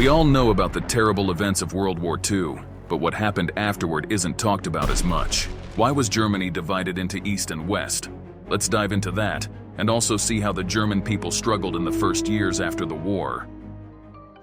We all know about the terrible events of World War II, but what happened afterward isn't talked about as much. Why was Germany divided into East and West? Let's dive into that, and also see how the German people struggled in the first years after the war.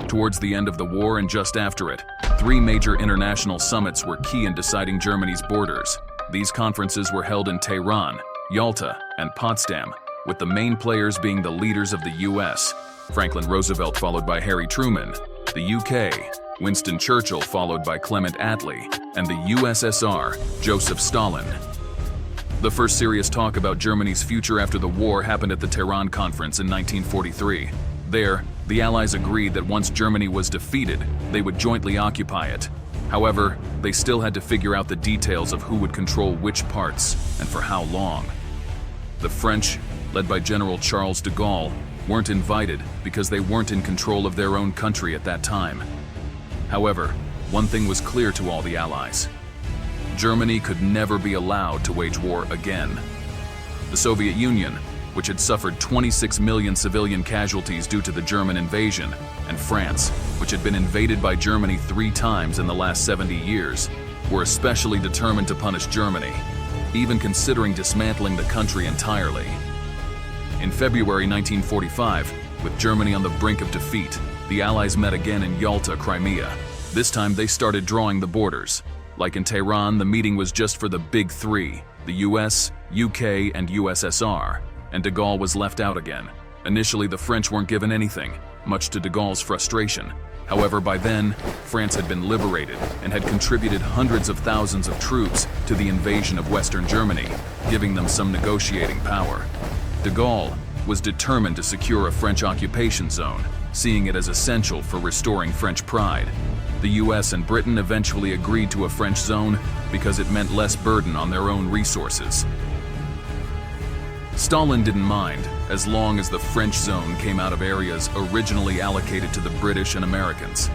Towards the end of the war and just after it, 3 major international summits were key in deciding Germany's borders. These conferences were held in Tehran, Yalta, and Potsdam, with the main players being the leaders of the US, Franklin Roosevelt followed by Harry Truman, the UK, Winston Churchill followed by Clement Attlee, and the USSR, Joseph Stalin. The first serious talk about Germany's future after the war happened at the Tehran Conference in 1943. There, the Allies agreed that once Germany was defeated, they would jointly occupy it. However, they still had to figure out the details of who would control which parts and for how long. The French, led by General Charles de Gaulle, weren't invited because they weren't in control of their own country at that time. However, one thing was clear to all the Allies. Germany could never be allowed to wage war again. The Soviet Union, which had suffered 26 million civilian casualties due to the German invasion, and France, which had been invaded by Germany 3 times in the last 70 years, were especially determined to punish Germany, even considering dismantling the country entirely. In February 1945, with Germany on the brink of defeat, the Allies met again in Yalta, Crimea. This time they started drawing the borders. Like in Tehran, the meeting was just for the big 3, the US, UK, and USSR, and de Gaulle was left out again. Initially, the French weren't given anything, much to de Gaulle's frustration. However, by then, France had been liberated and had contributed hundreds of thousands of troops to the invasion of Western Germany, giving them some negotiating power. De Gaulle was determined to secure a French occupation zone, seeing it as essential for restoring French pride. The US and Britain eventually agreed to a French zone because it meant less burden on their own resources. Stalin didn't mind, as long as the French zone came out of areas originally allocated to the British and Americans.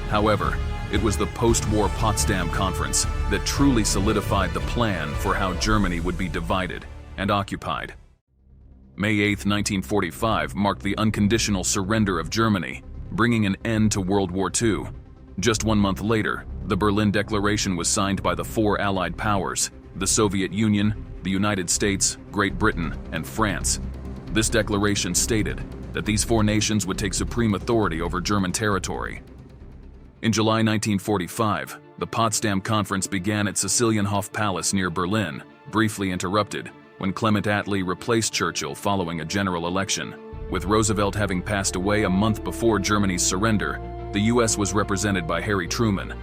However, it was the post-war Potsdam Conference that truly solidified the plan for how Germany would be divided and occupied. May 8, 1945 marked the unconditional surrender of Germany, bringing an end to World War II. Just 1 month later, the Berlin Declaration was signed by the 4 Allied powers, the Soviet Union, the United States, Great Britain, and France. This declaration stated that these 4 nations would take supreme authority over German territory. In July 1945, the Potsdam Conference began at Sicilienhof Palace near Berlin, briefly interrupted when Clement Attlee replaced Churchill following a general election. With Roosevelt having passed away a month before Germany's surrender, the US was represented by Harry Truman.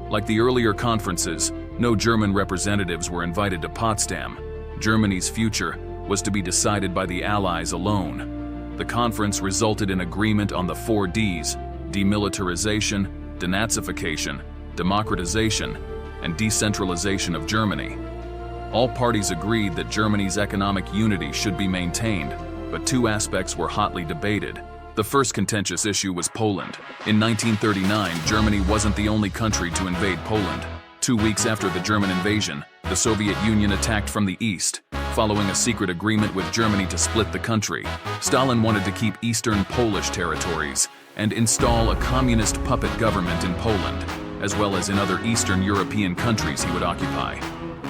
Like the earlier conferences, no German representatives were invited to Potsdam. Germany's future was to be decided by the Allies alone. The conference resulted in agreement on the 4 Ds: demilitarization, denazification, democratization, and decentralization of Germany. All parties agreed that Germany's economic unity should be maintained, but 2 aspects were hotly debated. The first contentious issue was Poland. In 1939, Germany wasn't the only country to invade Poland. 2 weeks after the German invasion, the Soviet Union attacked from the east, following a secret agreement with Germany to split the country. Stalin wanted to keep eastern Polish territories and install a communist puppet government in Poland, as well as in other Eastern European countries he would occupy.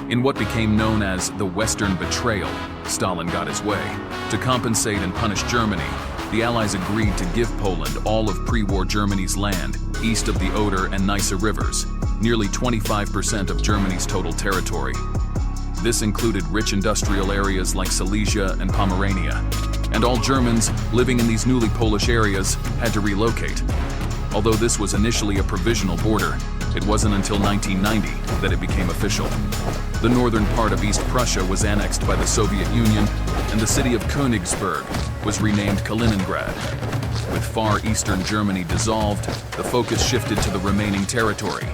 In what became known as the Western Betrayal, Stalin got his way. To compensate and punish Germany, the Allies agreed to give Poland all of pre-war Germany's land east of the Oder and Neisse rivers, nearly 25% of Germany's total territory. This included rich industrial areas like Silesia and Pomerania, and all Germans living in these newly Polish areas had to relocate. Although this was initially a provisional border, it wasn't until 1990 that it became official. The northern part of East Prussia was annexed by the Soviet Union, and the city of Königsberg was renamed Kaliningrad. With far eastern Germany dissolved, the focus shifted to the remaining territory.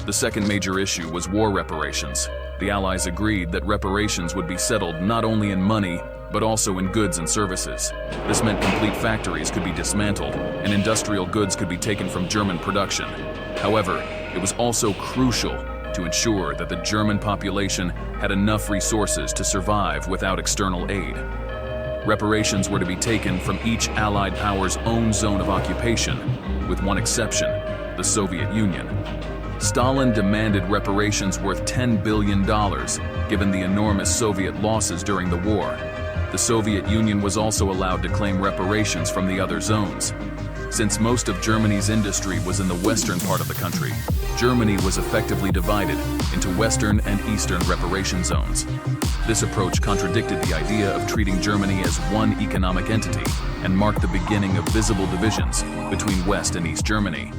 The second major issue was war reparations. The Allies agreed that reparations would be settled not only in money, but also in goods and services. This meant complete factories could be dismantled, and industrial goods could be taken from German production. However, it was also crucial to ensure that the German population had enough resources to survive without external aid. Reparations were to be taken from each Allied power's own zone of occupation, with one exception: the Soviet Union. Stalin demanded reparations worth $10 billion, given the enormous Soviet losses during the war. The Soviet Union was also allowed to claim reparations from the other zones. Since most of Germany's industry was in the western part of the country, Germany was effectively divided into western and eastern reparation zones. This approach contradicted the idea of treating Germany as one economic entity and marked the beginning of visible divisions between West and East Germany.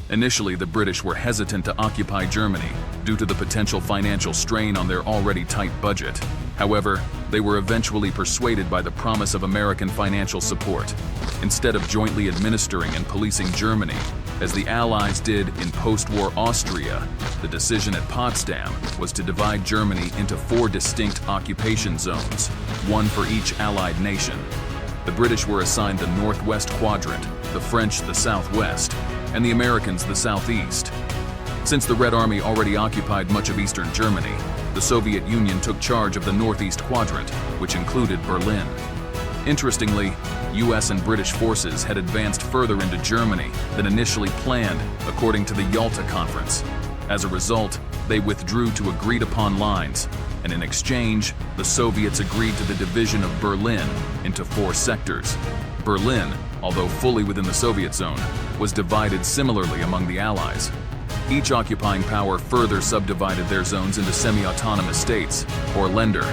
Initially, the British were hesitant to occupy Germany due to the potential financial strain on their already tight budget. However, they were eventually persuaded by the promise of American financial support. Instead of jointly administering and policing Germany, as the Allies did in post-war Austria, the decision at Potsdam was to divide Germany into 4 distinct occupation zones, one for each Allied nation. The British were assigned the Northwest Quadrant, the French the Southwest, and the Americans the Southeast. Since the Red Army already occupied much of eastern Germany, the Soviet Union took charge of the Northeast Quadrant, which included Berlin. Interestingly, US and British forces had advanced further into Germany than initially planned, according to the Yalta Conference. As a result, they withdrew to agreed-upon lines, and in exchange, the Soviets agreed to the division of Berlin into 4 sectors. Berlin, although fully within the Soviet zone, was divided similarly among the Allies. Each occupying power further subdivided their zones into semi-autonomous states, or Länder.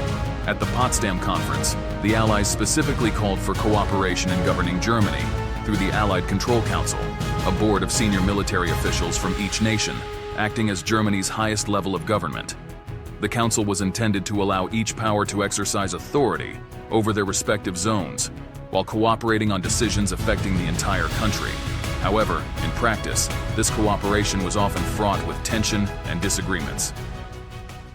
At the Potsdam Conference, the Allies specifically called for cooperation in governing Germany through the Allied Control Council, a board of senior military officials from each nation, acting as Germany's highest level of government. The council was intended to allow each power to exercise authority over their respective zones, while cooperating on decisions affecting the entire country. However, in practice, this cooperation was often fraught with tension and disagreements.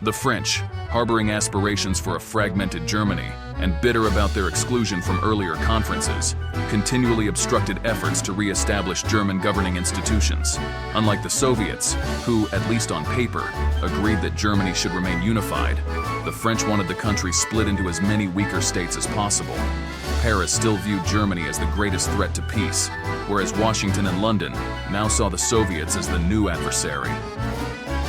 The French, harboring aspirations for a fragmented Germany and bitter about their exclusion from earlier conferences, continually obstructed efforts to re-establish German governing institutions. Unlike the Soviets, who, at least on paper, agreed that Germany should remain unified, the French wanted the country split into as many weaker states as possible. Paris still viewed Germany as the greatest threat to peace, whereas Washington and London now saw the Soviets as the new adversary.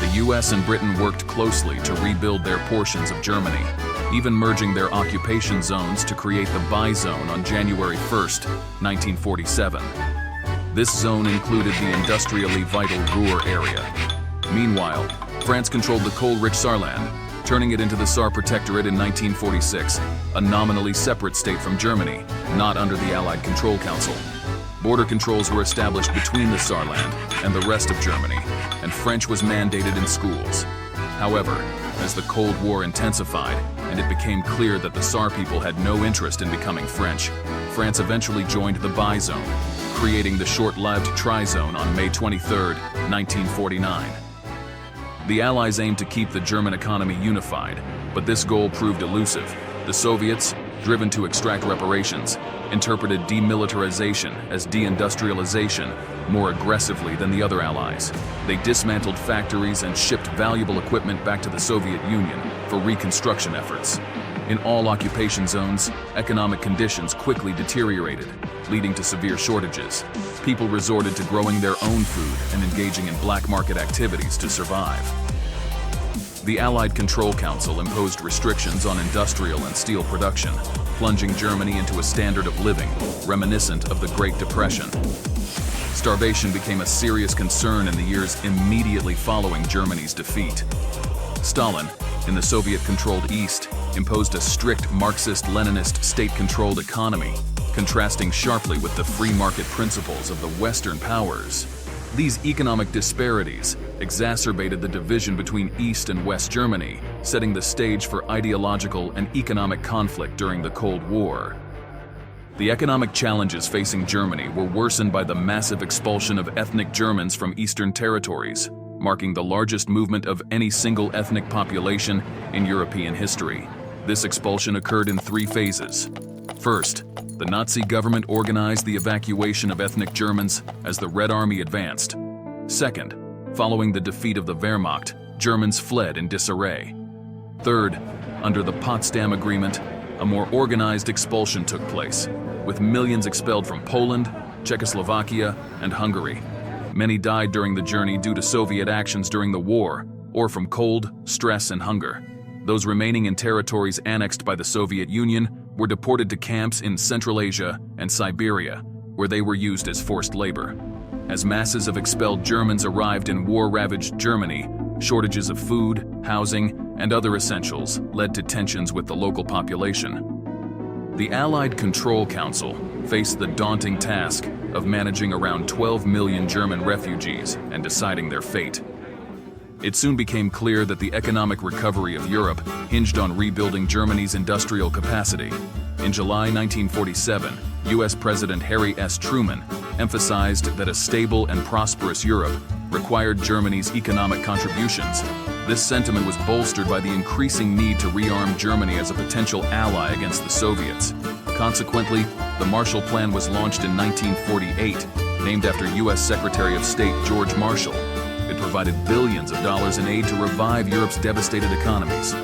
The US and Britain worked closely to rebuild their portions of Germany, even merging their occupation zones to create the Bi-Zone on January 1, 1947. This zone included the industrially vital Ruhr area. Meanwhile, France controlled the coal-rich Saarland, turning it into the Saar Protectorate in 1946, a nominally separate state from Germany, not under the Allied Control Council. Border controls were established between the Saarland and the rest of Germany, and French was mandated in schools. However, as the Cold War intensified and it became clear that the Saar people had no interest in becoming French, France eventually joined the Bi-Zone, creating the short-lived Tri-Zone on May 23, 1949. The Allies aimed to keep the German economy unified, but this goal proved elusive. The Soviets, driven to extract reparations, interpreted demilitarization as deindustrialization more aggressively than the other Allies. They dismantled factories and shipped valuable equipment back to the Soviet Union for reconstruction efforts. In all occupation zones, economic conditions quickly deteriorated, leading to severe shortages. People resorted to growing their own food and engaging in black market activities to survive. The Allied Control Council imposed restrictions on industrial and steel production, plunging Germany into a standard of living reminiscent of the Great Depression. Starvation became a serious concern in the years immediately following Germany's defeat. Stalin, in the Soviet-controlled East, imposed a strict Marxist-Leninist state-controlled economy, contrasting sharply with the free market principles of the Western powers. These economic disparities exacerbated the division between East and West Germany, setting the stage for ideological and economic conflict during the Cold War. The economic challenges facing Germany were worsened by the massive expulsion of ethnic Germans from Eastern territories, marking the largest movement of any single ethnic population in European history. This expulsion occurred in 3 phases. First, the Nazi government organized the evacuation of ethnic Germans as the Red Army advanced. Second, following the defeat of the Wehrmacht, Germans fled in disarray. Third, under the Potsdam Agreement, a more organized expulsion took place, with millions expelled from Poland, Czechoslovakia, and Hungary. Many died during the journey due to Soviet actions during the war, or from cold, stress, and hunger. Those remaining in territories annexed by the Soviet Union were deported to camps in Central Asia and Siberia, where they were used as forced labor. As masses of expelled Germans arrived in war-ravaged Germany, shortages of food, housing, and other essentials led to tensions with the local population. The Allied Control Council faced the daunting task of managing around 12 million German refugees and deciding their fate. It soon became clear that the economic recovery of Europe hinged on rebuilding Germany's industrial capacity. In July 1947, U.S. President Harry S. Truman emphasized that a stable and prosperous Europe required Germany's economic contributions. This sentiment was bolstered by the increasing need to rearm Germany as a potential ally against the Soviets. Consequently, the Marshall Plan was launched in 1948, named after U.S. Secretary of State George Marshall. It provided billions of dollars in aid to revive Europe's devastated economies.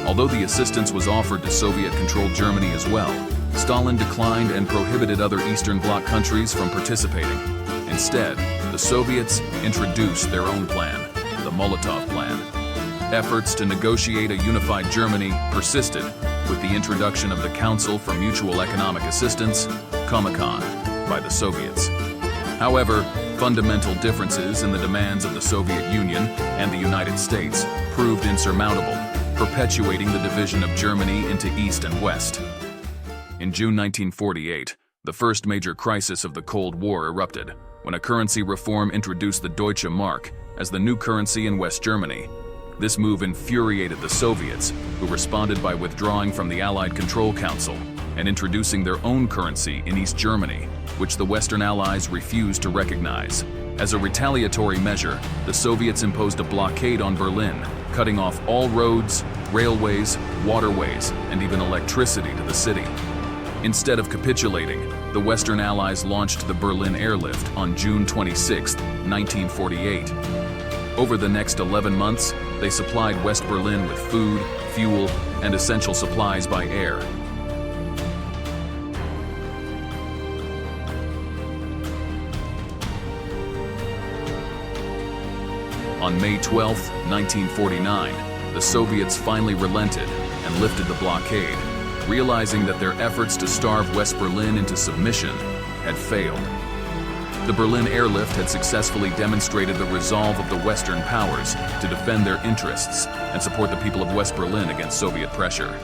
Although the assistance was offered to Soviet-controlled Germany as well, Stalin declined and prohibited other Eastern Bloc countries from participating. Instead, the Soviets introduced their own plan, the Molotov Plan. Efforts to negotiate a unified Germany persisted with the introduction of the Council for Mutual Economic Assistance, Comecon, by the Soviets. However, fundamental differences in the demands of the Soviet Union and the United States proved insurmountable, perpetuating the division of Germany into East and West. In June 1948, the first major crisis of the Cold War erupted, when a currency reform introduced the Deutsche Mark as the new currency in West Germany. This move infuriated the Soviets, who responded by withdrawing from the Allied Control Council and introducing their own currency in East Germany, which the Western Allies refused to recognize. As a retaliatory measure, the Soviets imposed a blockade on Berlin, cutting off all roads, railways, waterways, and even electricity to the city. Instead of capitulating, the Western Allies launched the Berlin airlift on June 26, 1948. Over the next 11 months, they supplied West Berlin with food, fuel, and essential supplies by air. On May 12, 1949, the Soviets finally relented and lifted the blockade, realizing that their efforts to starve West Berlin into submission had failed. The Berlin airlift had successfully demonstrated the resolve of the Western powers to defend their interests and support the people of West Berlin against Soviet pressure.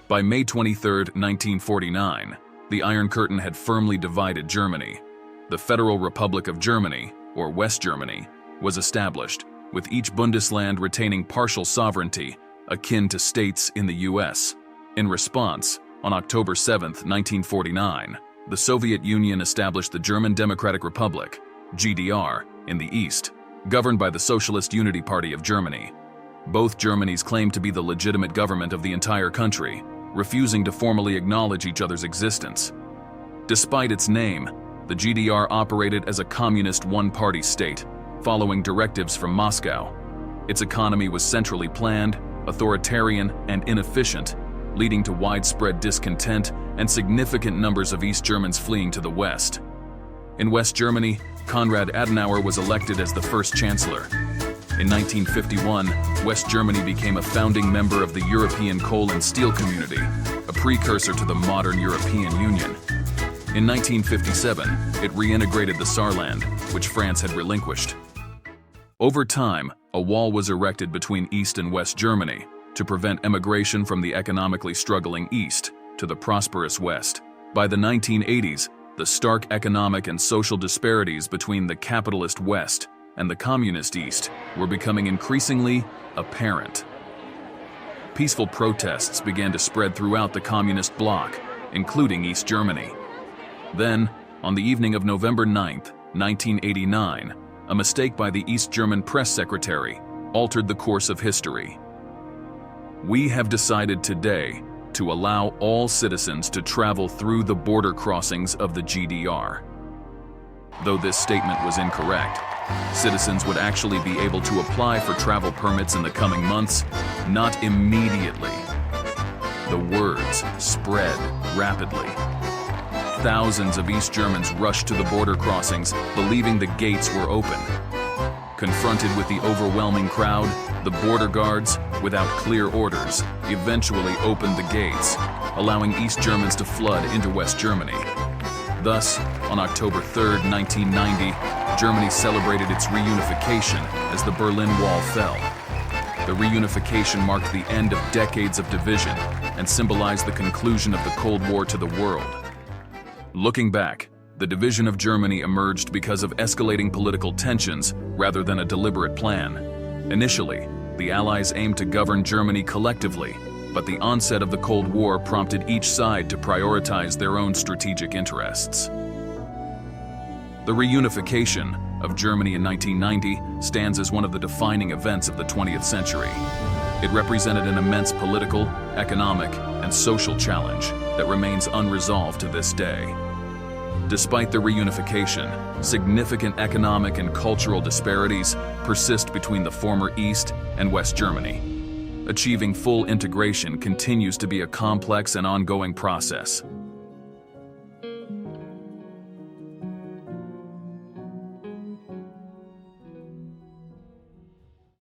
By May 23, 1949, the Iron Curtain had firmly divided Germany. The Federal Republic of Germany, or West Germany, was established, with each Bundesland retaining partial sovereignty akin to states in the U.S. In response, on October 7, 1949, the Soviet Union established the German Democratic Republic, GDR, in the east, governed by the Socialist Unity Party of Germany. Both Germanies claimed to be the legitimate government of the entire country, refusing to formally acknowledge each other's existence. Despite its name, the GDR operated as a communist one-party state, following directives from Moscow. Its economy was centrally planned, authoritarian, and inefficient, leading to widespread discontent and significant numbers of East Germans fleeing to the West. In West Germany, Konrad Adenauer was elected as the first chancellor. In 1951, West Germany became a founding member of the European Coal and Steel Community, a precursor to the modern European Union. In 1957, it reintegrated the Saarland, which France had relinquished. Over time, a wall was erected between East and West Germany to prevent emigration from the economically struggling East to the prosperous West. By the 1980s, the stark economic and social disparities between the capitalist West and the communist East were becoming increasingly apparent. Peaceful protests began to spread throughout the communist bloc, including East Germany. Then, on the evening of November 9, 1989, a mistake by the East German press secretary altered the course of history. We have decided today to allow all citizens to travel through the border crossings of the GDR. Though this statement was incorrect, citizens would actually be able to apply for travel permits in the coming months, not immediately. The words spread rapidly. thousands of East Germans rushed to the border crossings, believing the gates were open. Confronted with the overwhelming crowd, the border guards, without clear orders, eventually opened the gates, allowing East Germans to flood into West Germany. Thus, on October 3, 1990, Germany celebrated its reunification as the Berlin Wall fell. The reunification marked the end of decades of division and symbolized the conclusion of the Cold War to the world. Looking back, the division of Germany emerged because of escalating political tensions rather than a deliberate plan. Initially, the Allies aimed to govern Germany collectively, but the onset of the Cold War prompted each side to prioritize their own strategic interests. The reunification of Germany in 1990 stands as one of the defining events of the 20th century. It represented an immense political, economic, and social challenge that remains unresolved to this day. Despite the reunification, significant economic and cultural disparities persist between the former East and West Germany. Achieving full integration continues to be a complex and ongoing process,